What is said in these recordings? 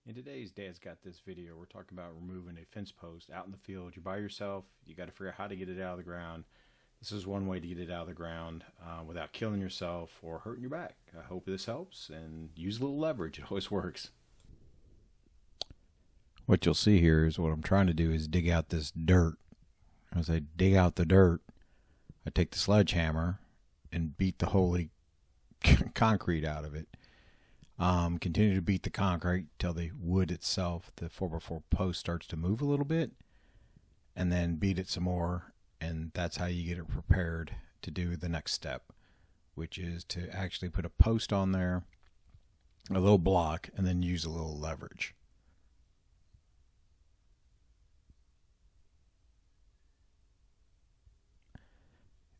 In today's Dad's Got This video, we're talking about removing a fence post out in the field. You're by yourself. You got to figure out how to get it out of the ground. This is one way to get it out of the ground without killing yourself or hurting your back. I hope this helps, and use a little leverage. It always works. What you'll see here is what I'm trying to do is dig out this dirt. As I dig out the dirt, I take the sledgehammer and beat the holy concrete out of it. Continue to beat the concrete till the wood itself, the 4x4 post, starts to move a little bit, and then beat it some more, and that's how you get it prepared to do the next step, which is to actually put a post on there, a little block, and then use a little leverage.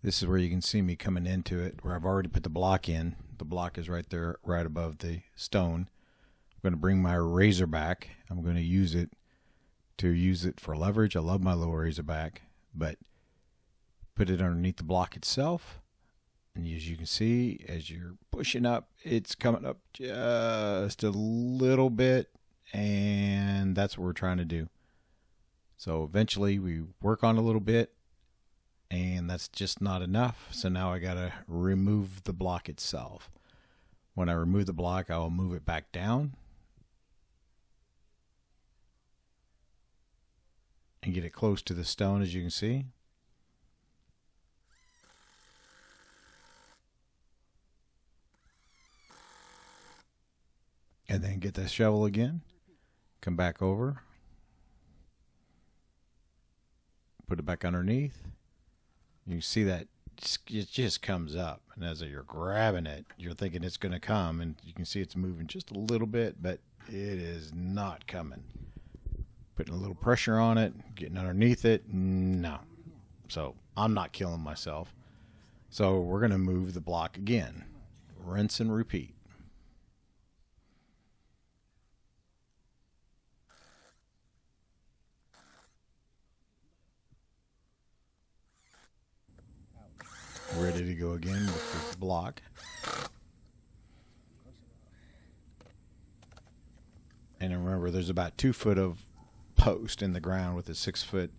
This is where you can see me coming into it, where I've already put the block in. The block is right there, right above the stone. I'm going to bring my razor back. I'm going to use it for leverage. I love my little razor back, but put it underneath the block itself. And as you can see, as you're pushing up, it's coming up just a little bit, and that's what we're trying to do. So eventually we work on a little bit, and that's just not enough. So now I got to remove the block itself. When I remove the block, I will move it back down and get it close to the stone, as you can see. And then get the shovel again, come back over, put it back underneath. You see that it just comes up, and as you're grabbing it, you're thinking it's going to come, and you can see it's moving just a little bit, but it is not coming. Putting a little pressure on it, getting underneath it, no. So I'm not killing myself. So we're going to move the block again. Rinse and repeat. Ready to go again with the block. And remember, there's about 2 foot of post in the ground with a 6-foot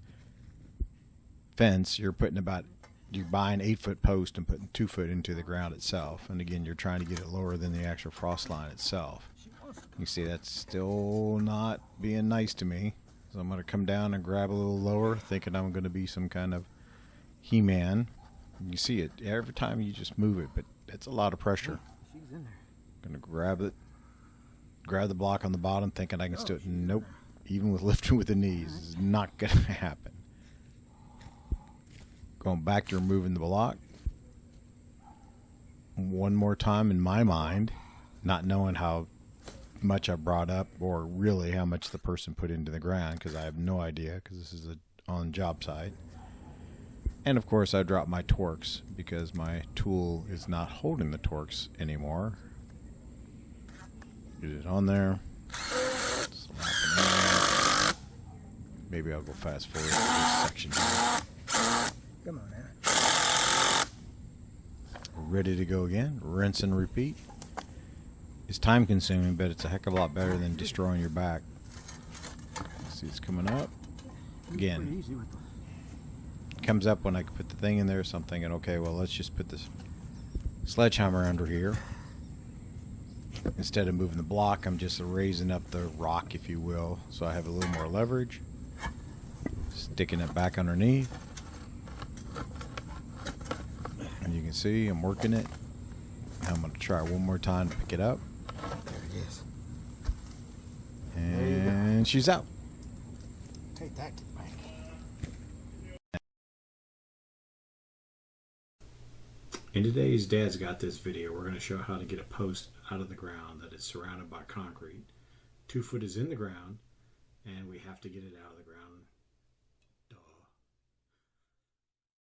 fence. You're buying 8-foot post and putting 2 foot into the ground itself. And again, you're trying to get it lower than the actual frost line itself. You see that's still not being nice to me. So I'm going to come down and grab a little lower, thinking I'm going to be some kind of He-Man. You see it every time you just move it, but it's a lot of pressure. She's in there. Gonna grab the block on the bottom, thinking I can still. Nope. Even with lifting with the knees, it's not gonna happen. Going back to removing the block one more time in my mind, not knowing how much I brought up or really how much the person put into the ground, because I have no idea, because this is on job site. And of course I dropped my Torx because my tool is not holding the Torx anymore. Get it on there. Maybe I'll go fast forward to this section here. Come on, man. Ready to go again. Rinse and repeat. It's time consuming, but it's a heck of a lot better than destroying your back. See, it's coming up. Again. Comes up when I put the thing in there, so I'm thinking, okay, well, let's just put this sledgehammer under here. Instead of moving the block, I'm just raising up the rock, if you will, so I have a little more leverage. Sticking it back underneath. And you can see I'm working it. Now I'm going to try one more time to pick it up. There it is. And she's out. Take that to the bank. In today's Dad's Got This video, we're going to show how to get a post out of the ground that is surrounded by concrete. 2 foot is in the ground, and we have to get it out of the ground